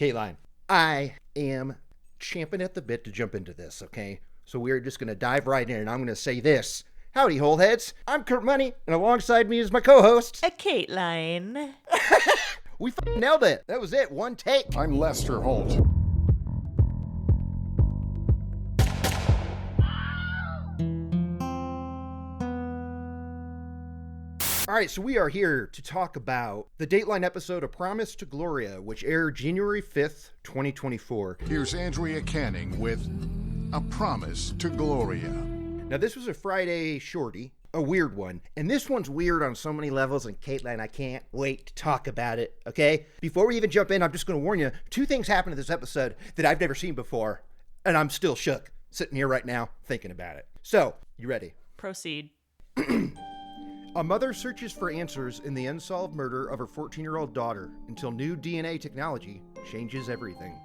Kateline, I am champing at the bit to jump into this, okay? So we're just going to dive right in, and I'm going to say this. Howdy, Holdheads. I'm Kurt Money, and alongside me is my co-host... Kateline. We nailed it. That was it. One take. I'm Lester Holt. All right, so we are here to talk about the Dateline episode of Promise to Gloria, which aired January 5th, 2024. Here's Andrea Canning with A Promise to Gloria. Now, this was a Friday shorty, a weird one. And this one's weird on so many levels, and Kateline, I can't wait to talk about it, okay? Before we even jump in, I'm just going to warn you, two things happened in this episode that I've never seen before, and I'm still shook, sitting here right now, thinking about it. So, you ready? Proceed. A mother searches for answers in the unsolved murder of her 14-year-old daughter until new DNA technology changes everything.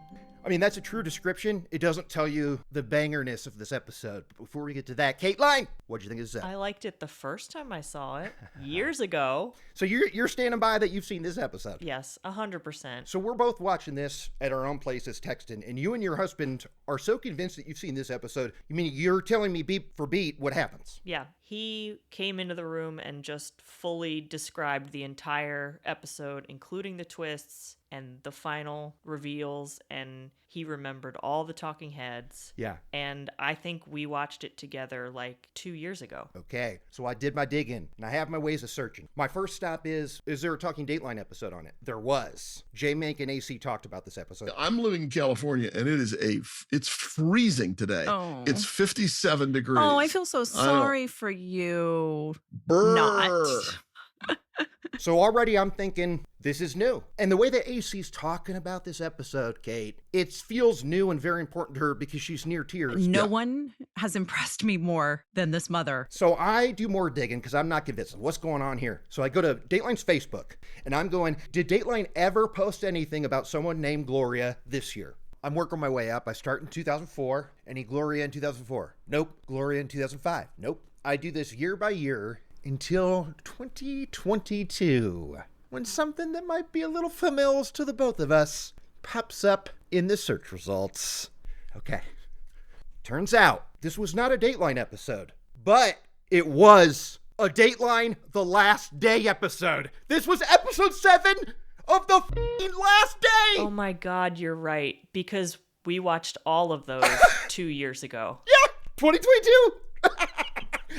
I mean, that's a true description. It doesn't tell you the bangerness of this episode. But before we get to that, Kateline, what'd you think of this? I liked it the first time I saw it, years ago. So you're standing by that you've seen this episode? Yes, 100%. So we're both watching this at our own places, texting, and you and your husband are so convinced that you've seen this episode. You mean you're telling me beat for beat what happens? Yeah, he came into the room and just fully described the entire episode, including the twists and the final reveals, and he remembered all the talking heads. Yeah. And I think we watched it together like 2 years ago. Okay, so I did my digging, and I have my ways of searching. My first stop is there a Talking Dateline episode on it? There was. J-Mank and AC talked about this episode. I'm living in California, and it's freezing today. Oh. It's 57 degrees. Oh, I feel so sorry for you. Brr. Not. So already I'm thinking, this is new. And the way that AC's talking about this episode, Kate, it feels new and very important to her because she's near tears. No one has impressed me more than this mother. So I do more digging because I'm not convinced. What's going on here? So I go to Dateline's Facebook, and I'm going, did Dateline ever post anything about someone named Gloria this year? I'm working my way up. I start in 2004. Any Gloria in 2004? Nope. Gloria in 2005? Nope. I do this year by year until 2022, when something that might be a little familiar to the both of us pops up in the search results. Okay. Turns out this was not a Dateline episode, but it was a Dateline The Last Day episode. This was episode 7 of the last day. Oh my God, you're right. Because we watched all of those 2 years ago. Yeah, 2022.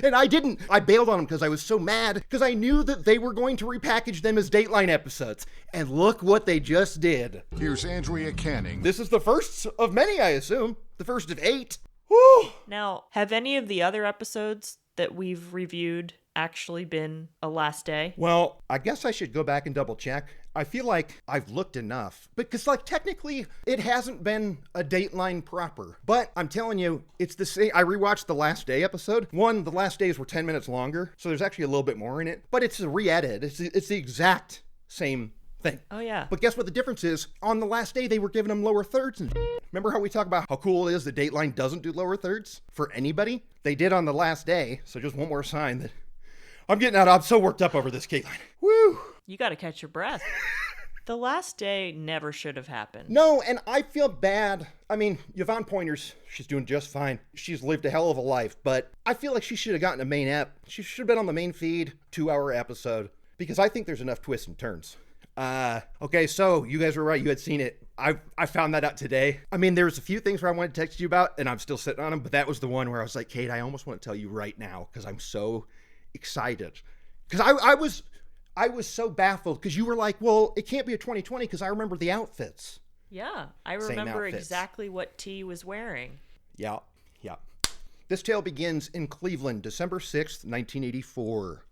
And I didn't. I bailed on them because I was so mad because I knew that they were going to repackage them as Dateline episodes. And look what they just did. Here's Andrea Canning. This is the first of many, I assume. The first of 8. Whew. Now, have any of the other episodes that we've reviewed actually been a last day? Well, I guess I should go back and double check. I feel like I've looked enough because technically it hasn't been a Dateline proper, but I'm telling you, it's the same. I rewatched the Last Day episode. The last days were 10 minutes longer, so there's actually a little bit more in it, but it's a re-edit. It's the exact same thing. Oh yeah. But guess what the difference is? On the last day, they were giving them lower thirds and remember how we talk about how cool it is that Dateline doesn't do lower thirds for anybody? They did on the last day, so just one more sign that I'm getting out. I'm so worked up over this, Kateline. Woo! You got to catch your breath. The last day never should have happened. No, and I feel bad. I mean, Yvonne Pointer's, she's doing just fine. She's lived a hell of a life, but I feel like she should have gotten a main ep. She should have been on the main feed, 2-hour episode, because I think there's enough twists and turns. Okay, so you guys were right. You had seen it. I found that out today. I mean, there's a few things where I wanted to text you about, and I'm still sitting on them, but that was the one where I was like, Kate, I almost want to tell you right now, because I'm so excited. Because I was so baffled because you were like, well, it can't be a 2020 because I remember the outfits. Yeah, I remember exactly what T was wearing. Yeah. This tale begins in Cleveland, December 6th, 1984.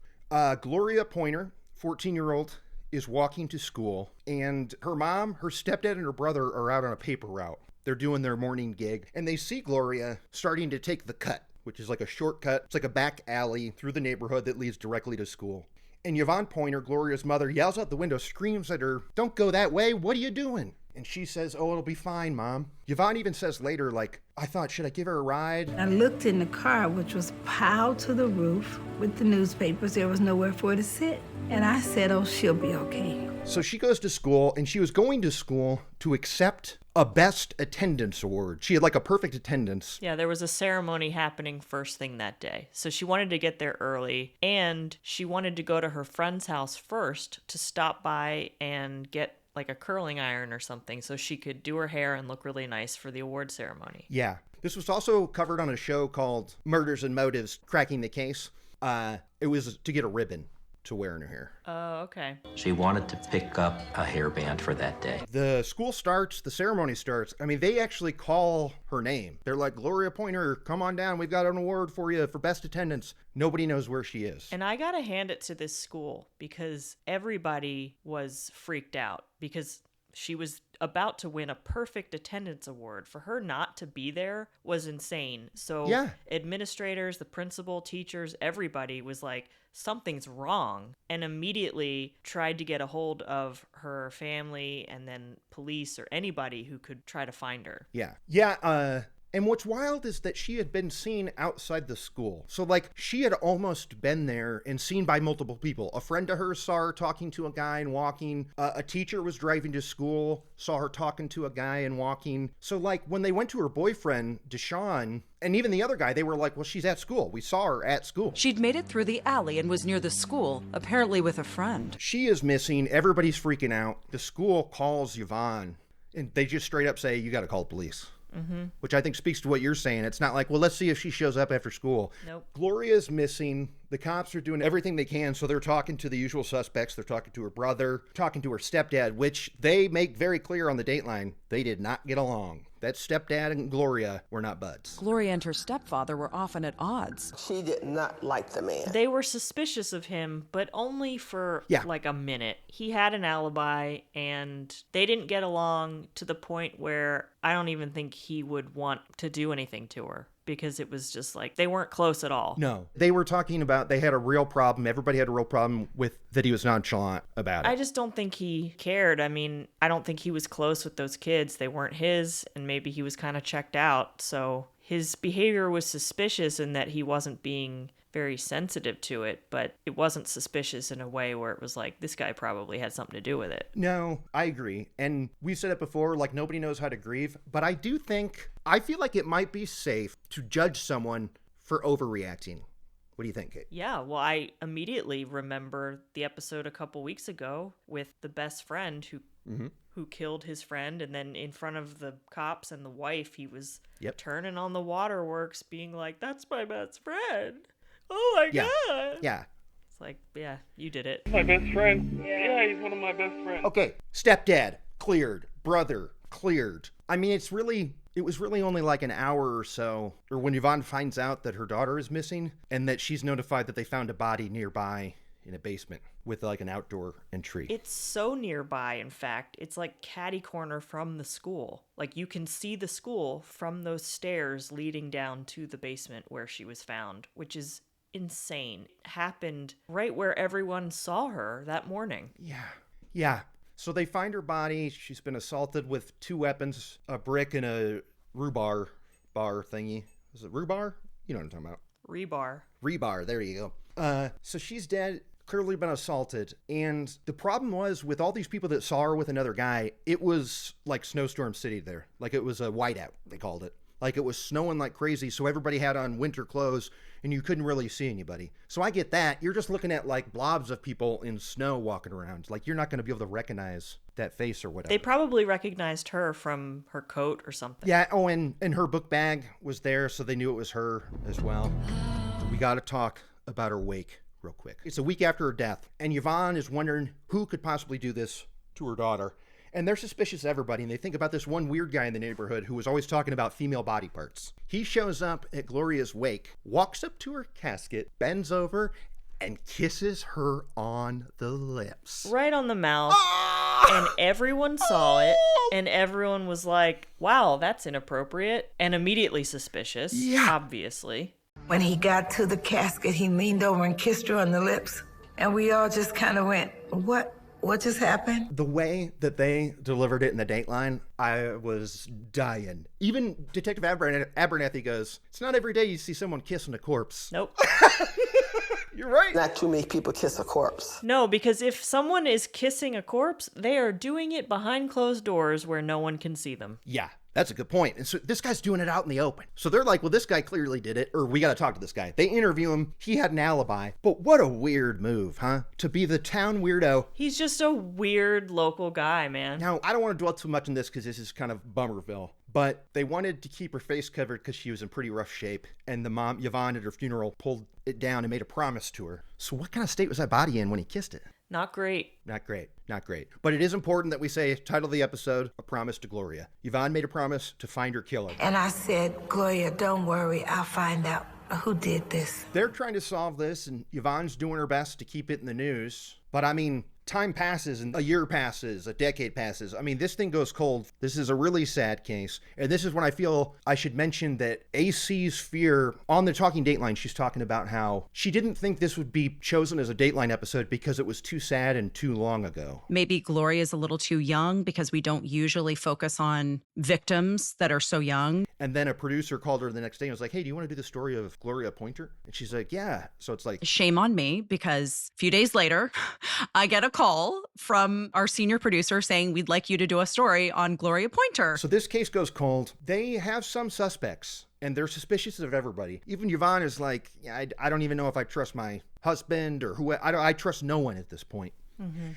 Gloria Pointer, 14-year-old, is walking to school, and her mom, her stepdad, and her brother are out on a paper route. They're doing their morning gig, and they see Gloria starting to take the cut, which is like a shortcut. It's like a back alley through the neighborhood that leads directly to school. And Yvonne Pointer, Gloria's mother, yells out the window, screams at her, "Don't go that way. What are you doing?" And she says, "Oh, it'll be fine, Mom." Yvonne even says later, like, I thought, should I give her a ride? I looked in the car, which was piled to the roof with the newspapers. There was nowhere for her to sit. And I said, oh, she'll be okay. So she goes to school, and she was going to school to accept a best attendance award. She had like a perfect attendance. Yeah, there was a ceremony happening first thing that day. So she wanted to get there early, and she wanted to go to her friend's house first to stop by and get like a curling iron or something so she could do her hair and look really nice for the award ceremony. Yeah. This was also covered on a show called Murders and Motives, Cracking the Case. It was to get a ribbon to wear in her hair. Oh, okay. She wanted to pick up a hairband for that day. The school starts, the ceremony starts. I mean, they actually call her name. They're like, Gloria Pointer, come on down. We've got an award for you for best attendance. Nobody knows where she is. And I gotta hand it to this school because everybody was freaked out because she was about to win a perfect attendance award. For her not to be there was insane. So yeah. Administrators, the principal, teachers, everybody was like, something's wrong, and immediately tried to get a hold of her family and then police or anybody who could try to find her. Yeah. Yeah. And what's wild is that she had been seen outside the school. So, like, she had almost been there and seen by multiple people. A friend of hers saw her talking to a guy and walking. A teacher was driving to school, saw her talking to a guy and walking. So, like, when they went to her boyfriend, Deshaun, and even the other guy, they were like, well, she's at school. We saw her at school. She'd made it through the alley and was near the school, apparently with a friend. She is missing. Everybody's freaking out. The school calls Yvonne, and they just straight up say, you got to call the police. Mm-hmm. Which I think speaks to what you're saying. It's not like, well, let's see if she shows up after school. Nope. Gloria's missing. The cops are doing everything they can. So they're talking to the usual suspects. They're talking to her brother, talking to her stepdad, which they make very clear on the Dateline. They did not get along. That stepdad and Gloria were not buds. Gloria and her stepfather were often at odds. She did not like the man. They were suspicious of him, but only for like a minute. He had an alibi, and they didn't get along to the point where I don't even think he would want to do anything to her, because it was just like they weren't close at all. No. They were talking about they had a real problem. Everybody had a real problem with that he was nonchalant about it. I just don't think he cared. I mean, I don't think he was close with those kids. They weren't his, and maybe he was kind of checked out. So his behavior was suspicious in that he wasn't being very sensitive to it, but it wasn't suspicious in a way where it was like, this guy probably had something to do with it. No, I agree. And we've said it before, like, nobody knows how to grieve, but I feel like it might be safe to judge someone for overreacting. What do you think, Kate? Yeah, well, I immediately remember the episode a couple weeks ago with the best friend who killed his friend, and then in front of the cops and the wife, he was turning on the waterworks, being like, that's my best friend. Oh my God. Yeah. It's like, yeah, you did it. My best friend. Yeah, he's one of my best friends. Okay, stepdad, cleared. Brother, cleared. I mean, it was really only like an hour or so, or when Yvonne finds out that her daughter is missing, and that she's notified that they found a body nearby in a basement with like an outdoor entry. It's so nearby, in fact. It's like catty corner from the school. Like, you can see the school from those stairs leading down to the basement where she was found, which is insane. It happened right where everyone saw her that morning. Yeah. So they find her body. She's been assaulted with 2 weapons, a brick and a bar thingy. Is it rhubar? You know what I'm talking about. Rebar, there you go. So she's dead, clearly been assaulted. And the problem was, with all these people that saw her with another guy, it was like Snowstorm City there. Like, it was a whiteout, they called it. Like, it was snowing like crazy, so everybody had on winter clothes, and you couldn't really see anybody. So I get that. You're just looking at, like, blobs of people in snow walking around. Like, you're not going to be able to recognize that face or whatever. They probably recognized her from her coat or something. Yeah, oh, and her book bag was there, so they knew it was her as well. We got to talk about her wake real quick. It's a week after her death, and Yvonne is wondering who could possibly do this to her daughter. And they're suspicious of everybody, and they think about this one weird guy in the neighborhood who was always talking about female body parts. He shows up at Gloria's wake, walks up to her casket, bends over, and kisses her on the lips. Right on the mouth. And everyone saw it, and everyone was like, wow, that's inappropriate, and immediately suspicious, obviously. When he got to the casket, he leaned over and kissed her on the lips. And we all just kind of went, what? What just happened? The way that they delivered it in the Dateline, I was dying. Even Detective Abernathy goes, it's not every day you see someone kissing a corpse. Nope. You're right. Not too many people kiss a corpse. No, because if someone is kissing a corpse, they are doing it behind closed doors where no one can see them. Yeah, that's a good point. And so this guy's doing it out in the open. So they're like, well, this guy clearly did it, or we got to talk to this guy. They interview him. He had an alibi. But what a weird move, huh? To be the town weirdo. He's just a weird local guy, man. Now, I don't want to dwell too much on this because this is kind of Bummerville. But they wanted to keep her face covered because she was in pretty rough shape. And the mom, Yvonne, at her funeral, pulled it down and made a promise to her. So what kind of state was that body in when he kissed it? Not great. Not great. Not great. But it is important that we say, title of the episode, A Promise to Gloria. Yvonne made a promise to find her killer. And I said, Gloria, don't worry, I'll find out who did this. They're trying to solve this, and Yvonne's doing her best to keep it in the news. But I mean, time passes, and a year passes, a decade passes. I mean, this thing goes cold. This is a really sad case. And this is when I feel I should mention that AC's fear, on the Talking Dateline, she's talking about how she didn't think this would be chosen as a Dateline episode because it was too sad and too long ago. Maybe Gloria's a little too young because we don't usually focus on victims that are so young. And then a producer called her the next day and was like, hey, do you want to do the story of Gloria Pointer? And she's like, yeah. So it's like, Shame on me, because a few days later, I get a call from our senior producer saying, we'd like you to do a story on Gloria Pointer. so this case goes cold. They have some suspects, and they're suspicious of everybody. Even Yvonne is like, yeah, I don't even know if I trust my husband or who. I trust no one at this point. Mm-hmm.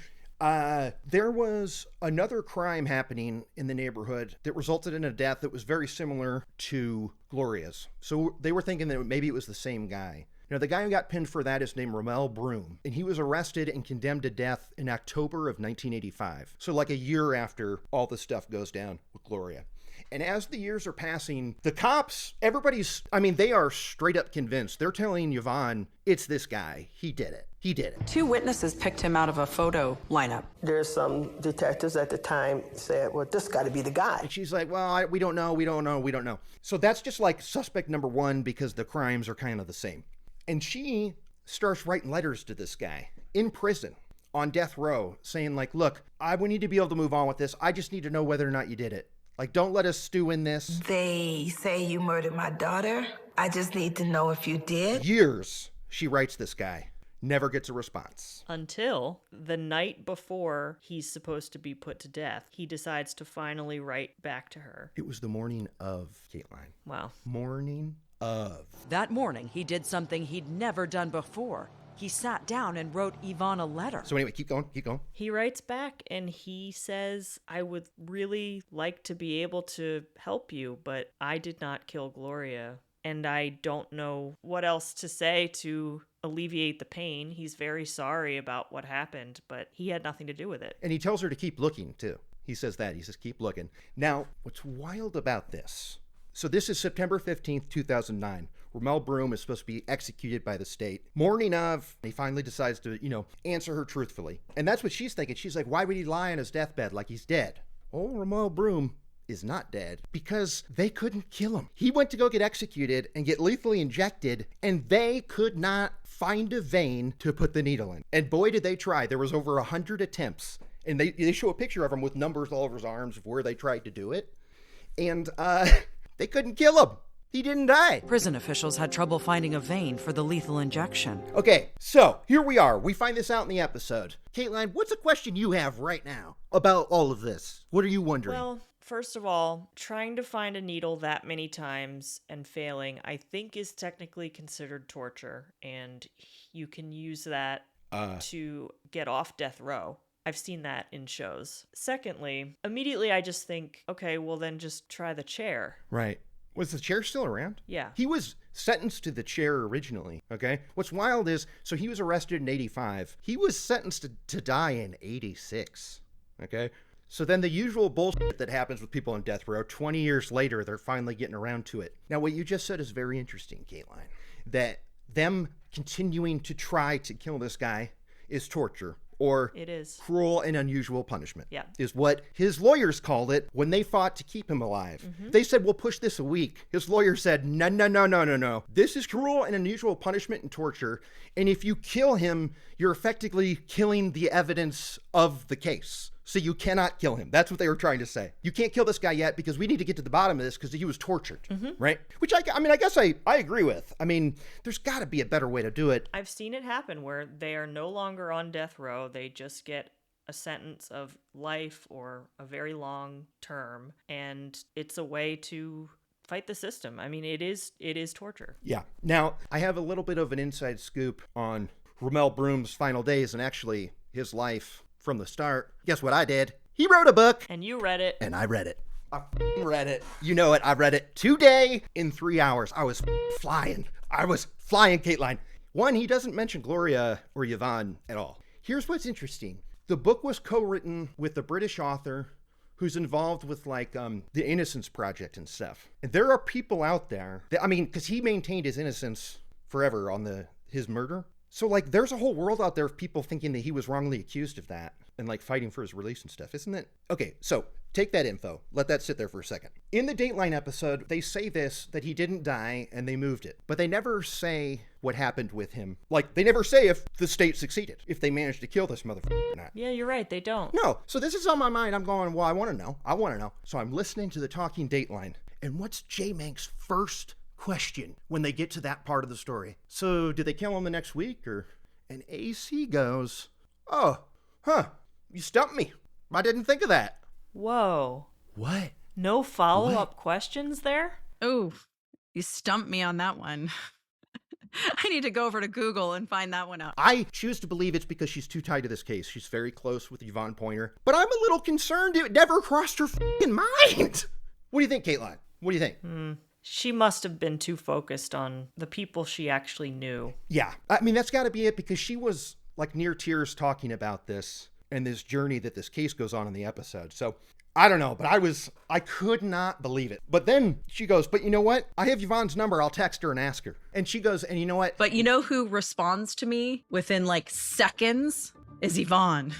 There was another crime happening in the neighborhood that resulted in a death that was very similar to Gloria's. So they were thinking that maybe it was the same guy. Now, the guy who got pinned for that is named Rommel Broom, and he was arrested and condemned to death in October of 1985. So like a year after all this stuff goes down with Gloria. And as the years are passing, the cops, they are straight up convinced. They're telling Yvonne, it's this guy. He did it. He did it. 2 witnesses picked him out of a photo lineup. There's some detectives at the time said, well, this got to be the guy. And she's like, well, we don't know. So that's just like suspect number one because the crimes are kind of the same. And she starts writing letters to this guy in prison on death row saying like, look, we need to be able to move on with this. I just need to know whether or not you did it. Like, don't let us stew in this. They say you murdered my daughter. I just need to know if you did. Years she writes this guy. Never gets a response. Until the night before he's supposed to be put to death, he decides to finally write back to her. It was the morning of, Kateline. Wow. Morning of. That morning, he did something he'd never done before. He sat down and wrote Yvonne a letter. So anyway, keep going. He writes back and he says, I would really like to be able to help you, but I did not kill Gloria. And I don't know what else to say to alleviate the pain. He's very sorry about what happened, but he had nothing to do with it. And he tells her to keep looking, too. He says that. He says, keep looking. Now, what's wild about this? So this is September 15th, 2009. Rommel Broom is supposed to be executed by the state. Morning of, he finally decides to, answer her truthfully. And that's what she's thinking. She's like, why would he lie on his deathbed like he's dead? Oh, Rommel Broom is not dead because they couldn't kill him. He went to go get executed and get lethally injected, and they could not find a vein to put the needle in. And boy, did they try. There was over 100 attempts. And they show a picture of him with numbers all over his arms of where they tried to do it. And they couldn't kill him. He didn't die. Prison officials had trouble finding a vein for the lethal injection. Okay, so here we are. We find this out in the episode. Kateline, what's a question you have right now about all of this? What are you wondering? Well, first of all, trying to find a needle that many times and failing, I think, is technically considered torture, and you can use that to get off death row. I've seen that in shows. Secondly, immediately I just think, okay, well then just try the chair. Right. Was the chair still around? Yeah. He was sentenced to the chair originally, okay? What's wild is, so he was arrested in 85. He was sentenced to die in 86, okay? So then the usual bullshit that happens with people on death row, 20 years later, they're finally getting around to it. Now, what you just said is very interesting, Kateline, that them continuing to try to kill this guy is torture. Or it is cruel and unusual punishment. Yeah. Is what his lawyers called it when they fought to keep him alive. Mm-hmm. They said, we'll push this a week. His lawyer said, no. This is cruel and unusual punishment and torture. And if you kill him, you're effectively killing the evidence of the case. So you cannot kill him. That's what they were trying to say. You can't kill this guy yet because we need to get to the bottom of this because he was tortured, right? Which I guess I agree with. I mean, there's got to be a better way to do it. I've seen it happen where they are no longer on death row. They just get a sentence of life or a very long term, and it's a way to fight the system. I mean, it is torture. Yeah. Now, I have a little bit of an inside scoop on Ramel Broom's final days and actually his life from the start. Guess what I did? He wrote a book. And you read it. And I read it. I read it. You know it. I read it today in 3 hours. I was flying. Kateline. One, he doesn't mention Gloria or Yvonne at all. Here's what's interesting. The book was co-written with the British author who's involved with the Innocence Project and stuff. And there are people out there that, because he maintained his innocence forever on his murder. So there's a whole world out there of people thinking that he was wrongly accused of that and fighting for his release and stuff, isn't it? Okay, so take that info. Let that sit there for a second. In the Dateline episode, they say that he didn't die and they moved it. But they never say what happened with him. They never say if the state succeeded, if they managed to kill this motherfucker or not. Yeah, you're right. They don't. No. So this is on my mind. I'm going, well, I want to know. So I'm listening to the Talking Dateline. And what's J. Mank's first question when they get to that part of the story? So did they kill him the next week or? And AC goes, oh, you stumped me. I didn't think of that. Whoa. What? No follow-up questions there? Oh, you stumped me on that one. I need to go over to Google and find that one out. I choose to believe it's because she's too tied to this case. She's very close with Yvonne Pointer. But I'm a little concerned it never crossed her f***ing mind. What do you think, Kateline? What do you think? She must have been too focused on the people she actually knew. Yeah. That's got to be it because she was near tears talking about this and this journey that this case goes on in the episode. So I don't know, but I could not believe it. But then she goes, but you know what? I have Yvonne's number. I'll text her and ask her. And she goes, and you know what? But you know who responds to me within seconds is Yvonne.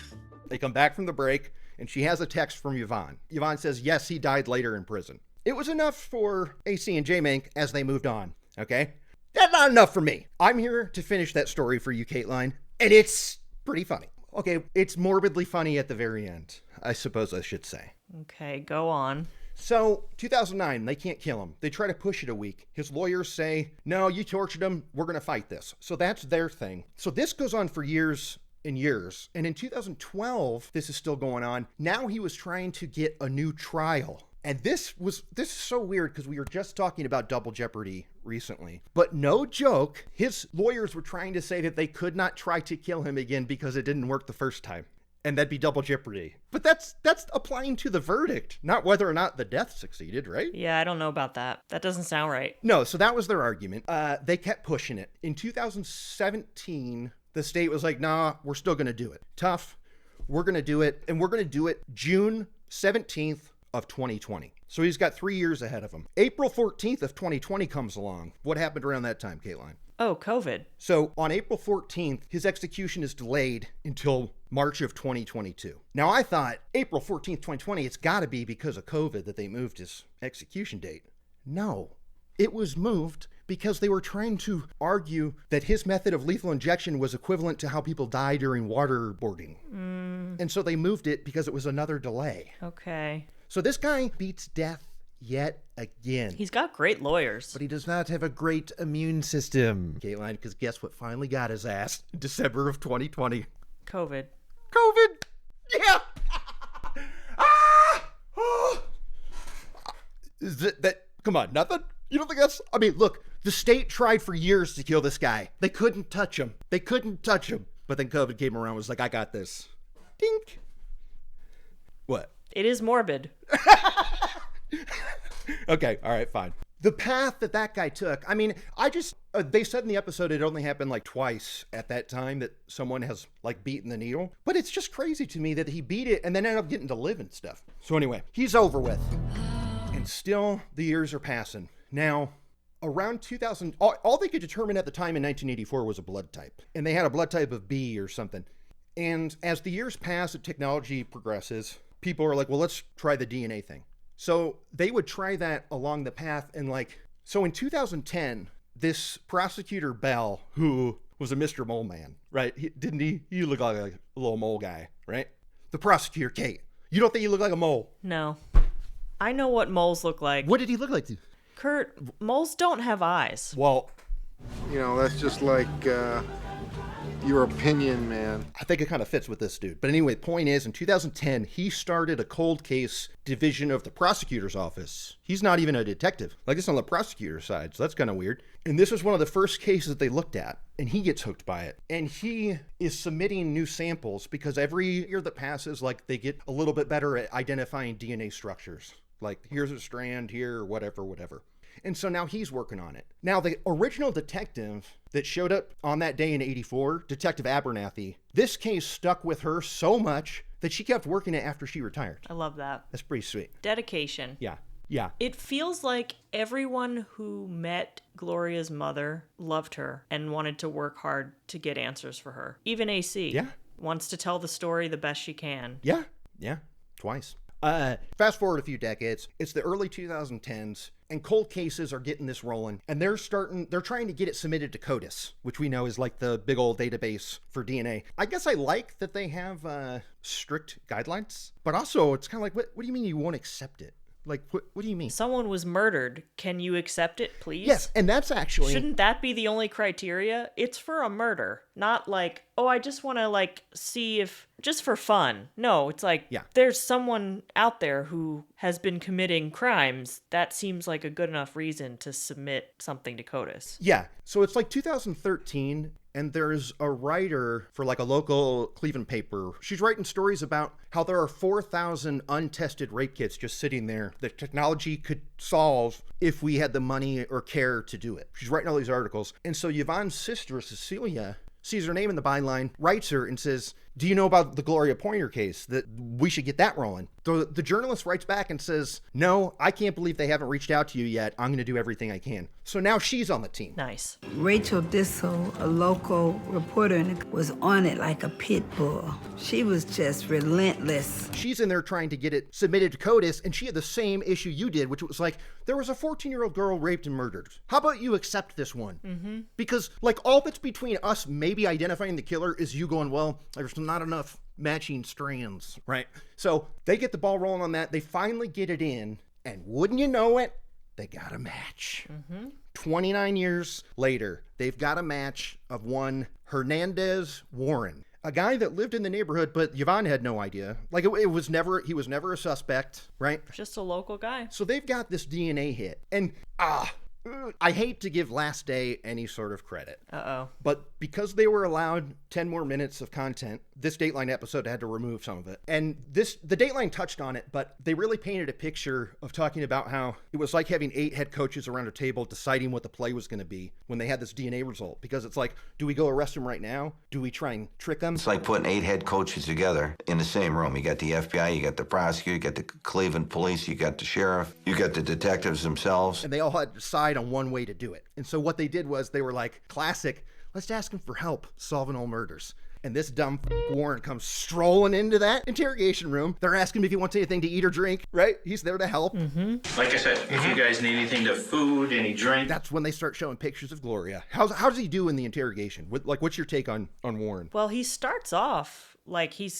They come back from the break and she has a text from Yvonne. Yvonne says, yes, he died later in prison. It was enough for AC and J. Mank as they moved on, okay? That's not enough for me. I'm here to finish that story for you, Kateline, and it's pretty funny. Okay, it's morbidly funny at the very end, I suppose I should say. Okay, go on. So, 2009, they can't kill him. They try to push it a week. His lawyers say, no, you tortured him. We're going to fight this. So that's their thing. So this goes on for years and years. And in 2012, this is still going on. Now he was trying to get a new trial. And this is so weird because we were just talking about double jeopardy recently. But no joke, his lawyers were trying to say that they could not try to kill him again because it didn't work the first time. And that'd be double jeopardy. But that's applying to the verdict, not whether or not the death succeeded, right? Yeah, I don't know about that. That doesn't sound right. No, so that was their argument. They kept pushing it. In 2017, the state was like, nah, we're still going to do it. Tough. We're going to do it. And we're going to do it June 17th of 2020. So he's got 3 years ahead of him. April 14th of 2020 comes along. What happened around that time, Kateline? Oh, COVID. So on April 14th, his execution is delayed until March of 2022. Now I thought April 14th, 2020, it's got to be because of COVID that they moved his execution date. No, it was moved because they were trying to argue that his method of lethal injection was equivalent to how people die during waterboarding. And so they moved it because it was another delay. Okay. So this guy beats death yet again. He's got great lawyers. But he does not have a great immune system, Kateline, because guess what finally got his ass in December of 2020? COVID. Yeah! Oh. Is that, come on, nothing? You don't think that's, look, the state tried for years to kill this guy. They couldn't touch him. But then COVID came around and was like, I got this. Dink. What? It is morbid. Okay, all right, fine. The path that guy took, they said in the episode it only happened twice at that time that someone has beaten the needle. But it's just crazy to me that he beat it and then ended up getting to live and stuff. So anyway, he's over with. And still the years are passing. Now, around 2000, all they could determine at the time in 1984 was a blood type. And they had a blood type of B or something. And as the years pass and technology progresses, people are like, well, let's try the DNA thing. So they would try that along the path and so in 2010, this prosecutor Bell, who was a Mr. Mole Man, right? He looked like a little mole guy, right? the prosecutor, Kate. You don't think he looked like a mole? No. I know what moles look like. What did he look like? Kurt, moles don't have eyes. Well, you know, that's just like your opinion, man. I think it kind of fits with this dude. But anyway, point is, in 2010, he started a cold case division of the prosecutor's office. He's not even a detective. Like, it's on the prosecutor's side, so that's kind of weird. And this was one of the first cases they looked at, and he gets hooked by it. And he is submitting new samples because every year that passes, like, they get a little bit better at identifying DNA structures. Like, here's a strand here, whatever. And so now he's working on it. Now, the original detective that showed up on that day in 84, Detective Abernathy, this case stuck with her so much that she kept working it after she retired. I love that. That's pretty sweet. Dedication. Yeah. It feels like everyone who met Gloria's mother loved her and wanted to work hard to get answers for her. Even AC. Yeah. Wants to tell the story the best she can. Yeah. Twice. Fast forward a few decades, it's the early 2010s, and cold cases are getting this rolling, and they're trying to get it submitted to CODIS, which we know is like the big old database for DNA. I guess I like that they have strict guidelines, but also it's kind of like, what do you mean you won't accept it? Like, what do you mean? Someone was murdered. Can you accept it, please? Yes, and that's actually... Shouldn't that be the only criteria? It's for a murder, not like, oh, I just want to, like, see if... Just for fun. No, it's like, there's someone out there who has been committing crimes. That seems like a good enough reason to submit something to CODIS. Yeah, so it's like 2013... And there's a writer for like a local Cleveland paper. She's writing stories about how there are 4,000 untested rape kits just sitting there that technology could solve if we had the money or care to do it. She's writing all these articles. And so Yvonne's sister, Cecilia, sees her name in the byline, writes her and says, do you know about the Gloria Pointer case? That we should get that rolling. The journalist writes back and says, no, I can't believe they haven't reached out to you yet. I'm going to do everything I can. So now she's on the team. Nice. Rachel Dissel, a local reporter, was on it like a pit bull. She was just relentless. She's in there trying to get it submitted to CODIS, and she had the same issue you did, which was like, there was a 14-year-old girl raped and murdered. How about you accept this one? Mm-hmm. Because, like, all that's between us maybe identifying the killer is you going, well, there's not enough matching strands, right? So they get the ball rolling on that. They finally get it in, and wouldn't you know it, they got a match. Mm-hmm. 29 years later, they've got a match of one Hernandez Warren, a guy that lived in the neighborhood, but Yvonne had no idea. Like, he was never a suspect, right? Just a local guy. So they've got this DNA hit, and I hate to give Last Day any sort of credit. Uh-oh. But because they were allowed 10 more minutes of content, this Dateline episode had to remove some of it. And the Dateline touched on it, but they really painted a picture of talking about how it was like having 8 head coaches around a table deciding what the play was going to be when they had this DNA result. Because it's like, do we go arrest him right now? Do we try and trick him? It's like putting 8 head coaches together in the same room. You got the FBI, you got the prosecutor, you got the Cleveland police, you got the sheriff, you got the detectives themselves. And they all had to decide on one way to do it. And so what they did was they were like, classic, let's ask him for help solving all murders. And this dumb Warren comes strolling into that interrogation room. They're asking him if he wants anything to eat or drink, right? He's there to help. Mm-hmm. Like I said, if you guys need anything to food, any drink. That's when they start showing pictures of Gloria. How does he do in the interrogation? What's your take on Warren? Well, he starts off like he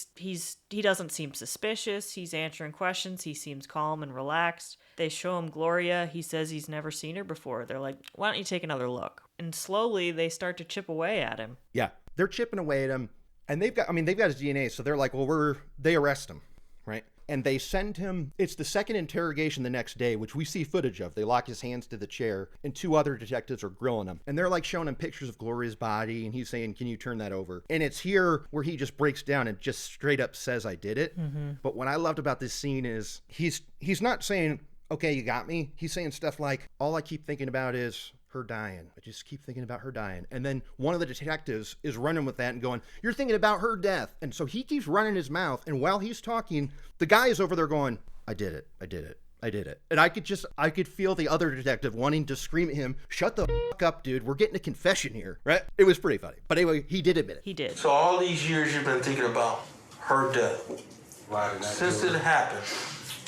doesn't seem suspicious. He's answering questions. He seems calm and relaxed. They show him Gloria. He says he's never seen her before. They're like, why don't you take another look? And slowly they start to chip away at him. Yeah, they're chipping away at him. And they've got his DNA, so they're like, well, they arrest him, right? And they send him, it's the second interrogation the next day, which we see footage of. They lock his hands to the chair, and 2 other detectives are grilling him. And they're like showing him pictures of Gloria's body, and he's saying, can you turn that over? And it's here where he just breaks down and just straight up says, I did it. Mm-hmm. But what I loved about this scene is he's not saying, okay, you got me. He's saying stuff like, all I keep thinking about is her dying. I just keep thinking about her dying. And then one of the detectives is running with that and going, you're thinking about her death. And so he keeps running his mouth. And while he's talking, the guy is over there going, I did it. I did it. I did it. And I could feel the other detective wanting to scream at him, shut the fuck up, dude. We're getting a confession here, right? It was pretty funny. But anyway, he did admit it. He did. So all these years you've been thinking about her death. Why did I Since do it happened.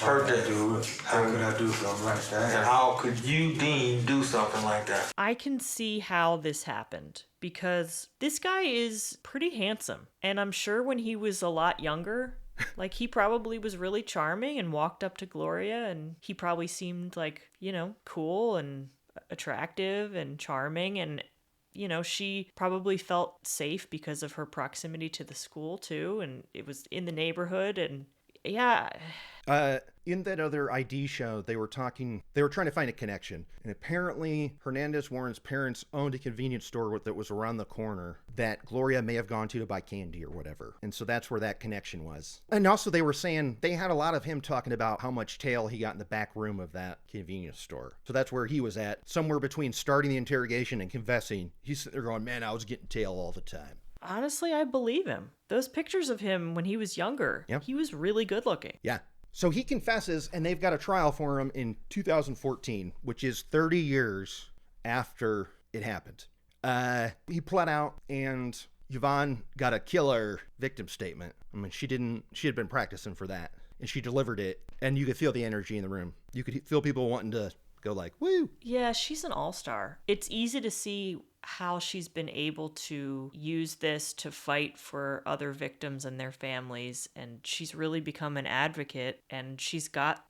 Her death. How could I do something like that? And how could you, Dean, do something like that? I can see how this happened because this guy is pretty handsome. And I'm sure when he was a lot younger, Like, he probably was really charming and walked up to Gloria, and he probably seemed like, cool and attractive and charming, and she probably felt safe because of her proximity to the school too, and it was in the neighborhood, and yeah. In that other ID show, they were trying to find a connection. And apparently Hernandez Warren's parents owned a convenience store that was around the corner that Gloria may have gone to buy candy or whatever. And so that's where that connection was. And also they were saying they had a lot of him talking about how much tail he got in the back room of that convenience store. So that's where he was at, somewhere between starting the interrogation and confessing. He's sitting there going, man, I was getting tail all the time. Honestly, I believe him. Those pictures of him when he was younger, he was really good looking. Yeah. So he confesses, and they've got a trial for him in 2014, which is 30 years after it happened. He pled out, and Yvonne got a killer victim statement. I mean, she had been practicing for that, and she delivered it, and you could feel the energy in the room. You could feel people wanting to go like, woo. Yeah, she's an all-star. It's easy to see how she's been able to use this to fight for other victims and their families, and she's really become an advocate, and she's got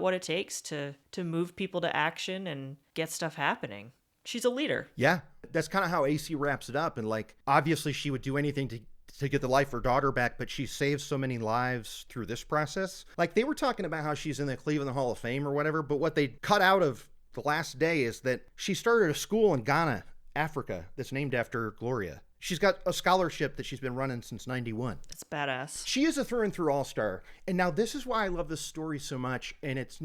what it takes to move people to action and get stuff happening. She's a leader. Yeah, that's kind of how AC wraps it up, and like obviously she would do anything to get the life of her daughter back, but she saved so many lives through this process. Like they were talking about how she's in the Cleveland Hall of Fame or whatever, but what they cut out of the last day is that she started a school in Ghana, Africa, that's named after Gloria. She's got a scholarship that she's been running since 91. It's badass. She is a through and through all-star. And now this is why I love this story so much. And it's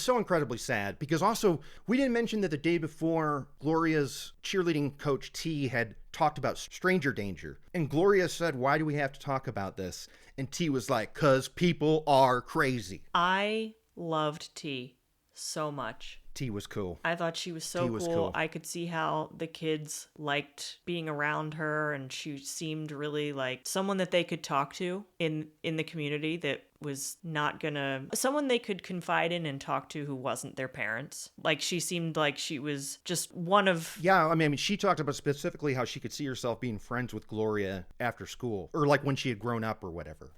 so incredibly sad because also we didn't mention that the day before Gloria's cheerleading coach T had talked about stranger danger. And Gloria said, why do we have to talk about this? And T was like, 'cause people are crazy. I loved T so much. T was cool. I thought she was so cool. I could see how the kids liked being around her, and she seemed really like someone that they could talk to in the community that was not someone they could confide in and talk to who wasn't their parents. Like she seemed like she was just one of... Yeah, I mean, she talked about specifically how she could see herself being friends with Gloria after school, or like when she had grown up or whatever.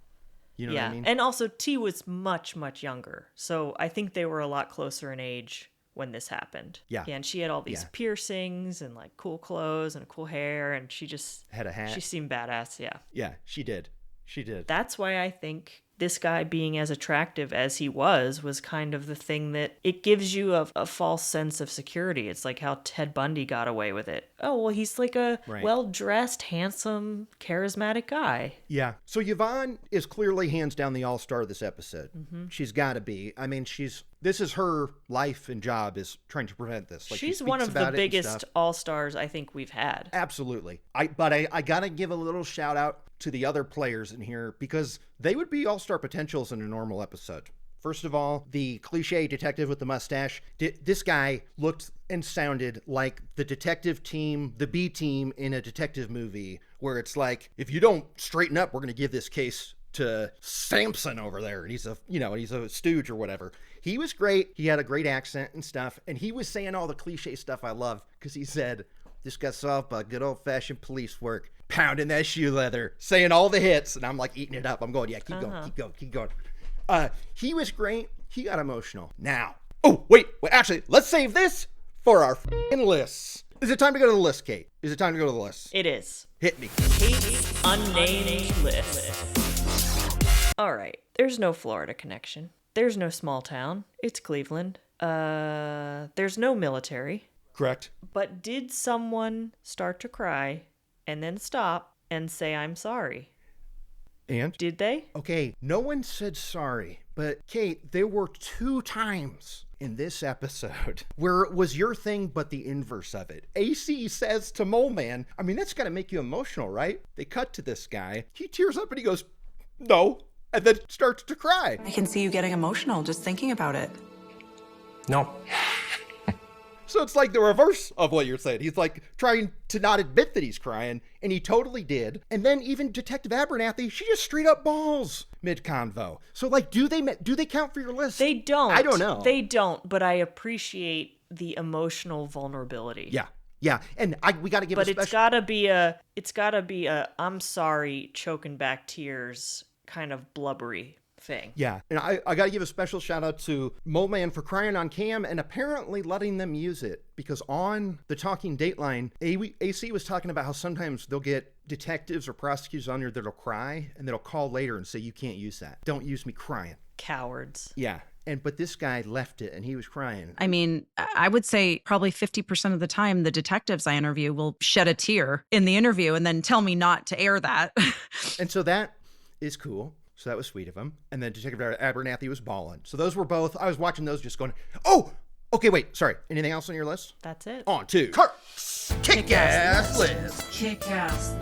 You know what I mean? And also T was much, much younger. So I think they were a lot closer in age when this happened. Yeah. And she had all these piercings and like cool clothes and cool hair, and she just had a hat. She seemed badass. Yeah. Yeah, she did. She did. That's why I think this guy being as attractive as he was kind of the thing that it gives you a false sense of security. It's like how Ted Bundy got away with it. Oh, well, he's like a well-dressed, handsome, charismatic guy. Yeah. So Yvonne is clearly hands down the all-star of this episode. Mm-hmm. She's got to be. I mean, this is her life and job is trying to prevent this. Like, she's one of the biggest all-stars I think we've had. Absolutely. But I got to give a little shout out to the other players in here because they would be all-star potentials in a normal episode. First of all, the cliche detective with the mustache. This guy looked and sounded like the detective team, the B team in a detective movie where it's like, if you don't straighten up, we're going to give this case to Samson over there. And he's a stooge or whatever. He was great. He had a great accent and stuff. And he was saying all the cliche stuff I love because he said, this got solved by good old-fashioned police work. Pounding that shoe leather, saying all the hits. And I'm like eating it up. I'm going, yeah, keep going. He was great. He got emotional. Now, actually, let's save this for our lists. Is it time to go to the list, Kate? Is it time to go to the list? It is. Hit me. Kate's unnamed list. All right. There's no Florida connection. There's no small town. It's Cleveland. There's no military. Correct. But did someone start to cry and then stop and say, I'm sorry? And? Did they? Okay, no one said sorry, but Kate, there were 2 times in this episode where it was your thing, but the inverse of it. AC says to Mole Man, I mean, that's got to make you emotional, right? They cut to this guy. He tears up and he goes, no, and then starts to cry. I can see you getting emotional just thinking about it. No. So it's like the reverse of what you're saying. He's like trying to not admit that he's crying, and he totally did. And then even Detective Abernathy, she just straight up balls mid-convo. So like, do they count for your list? They don't. I don't know. They don't, but I appreciate the emotional vulnerability. Yeah. And we got to give a special... But it's gotta be a I'm sorry, choking back tears kind of blubbery thing. Yeah, and I got to give a special shout out to Mole Man for crying on cam and apparently letting them use it, because on the Talking Dateline, AC was talking about how sometimes they'll get detectives or prosecutors on there that'll cry and they'll call later and say, you can't use that. Don't use me crying. Cowards. Yeah. But this guy left it and he was crying. I mean, I would say probably 50% of the time, the detectives I interview will shed a tear in the interview and then tell me not to air that. And so that is cool. So that was sweet of him. And then Detective Abernathy was bawling. So those were both, I was watching those just going, oh, okay, wait, sorry. Anything else on your list? That's it. On to Kirk's Kick-Ass List. Kick-Ass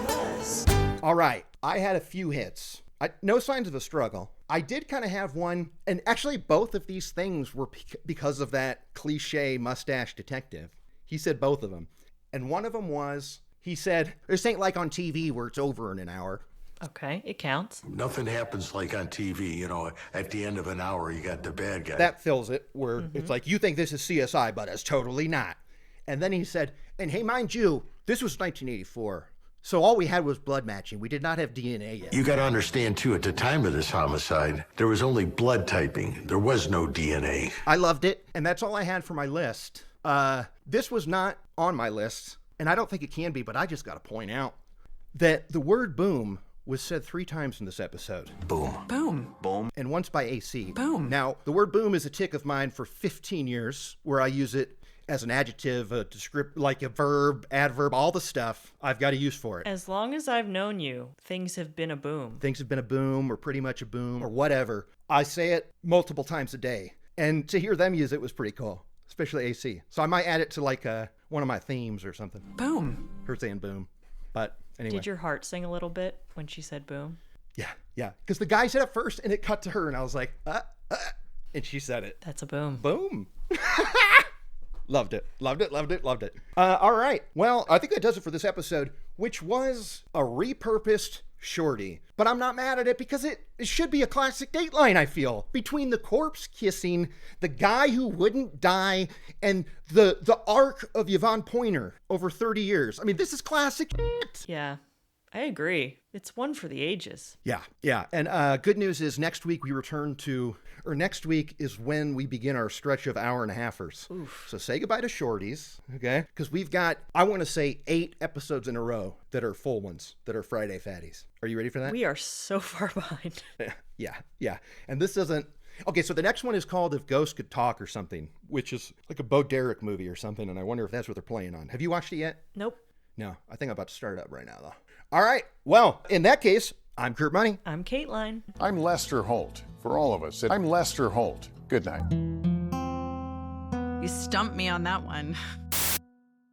List. All right, I had a few hits. No signs of a struggle. I did kind of have one, and actually both of these things were because of that cliche mustache detective. He said both of them. And one of them was, he said, this ain't like on TV where it's over in an hour. Okay, it counts. Nothing happens like on TV, you know, at the end of an hour, you got the bad guy. That fills it, where it's like, you think this is CSI, but it's totally not. And then he said, and hey, mind you, this was 1984. So all we had was blood matching. We did not have DNA yet. You got to understand, too, at the time of this homicide, there was only blood typing. There was no DNA. I loved it, and that's all I had for my list. This was not on my list, and I don't think it can be, but I just got to point out that the word boom was said 3 times in this episode. Boom. Boom. Boom. And once by AC. Boom. Now, the word boom is a tick of mine for 15 years, where I use it as an adjective, a descriptor, like a verb, adverb, all the stuff I've got to use for it. As long as I've known you, things have been a boom. Things have been a boom, or pretty much a boom, or whatever. I say it multiple times a day. And to hear them use it was pretty cool, especially AC. So I might add it to like one of my themes or something. Boom. Her saying boom. But anyway. Did your heart sing a little bit when she said boom? Yeah. Because the guy said it first, and it cut to her, and I was like, and she said it. That's a boom. Boom. Loved it. All right. Well, I think that does it for this episode, which was a repurposed shorty. But I'm not mad at it because it should be a classic Dateline, I feel. Between the corpse kissing, the guy who wouldn't die, and the arc of Yvonne Pointer over 30 years. I mean, this is classic. Yeah, I agree. It's one for the ages. Yeah. And good news is next week next week is when we begin our stretch of hour and a halfers. Oof. So say goodbye to shorties, okay? Because we've got, I want to say 8 episodes in a row that are full ones, that are Friday fatties. Are you ready for that? We are so far behind. Yeah. And this doesn't, okay, so the next one is called If Ghosts Could Talk or something, which is like a Bo Derek movie or something, and I wonder if that's what they're playing on. Have you watched it yet? Nope. No, I think I'm about to start it up right now, though. All right, well, in that case, I'm Kurt Money. I'm Kateline. I'm Lester Holt. For all of us, I'm Lester Holt. Good night. You stumped me on that one.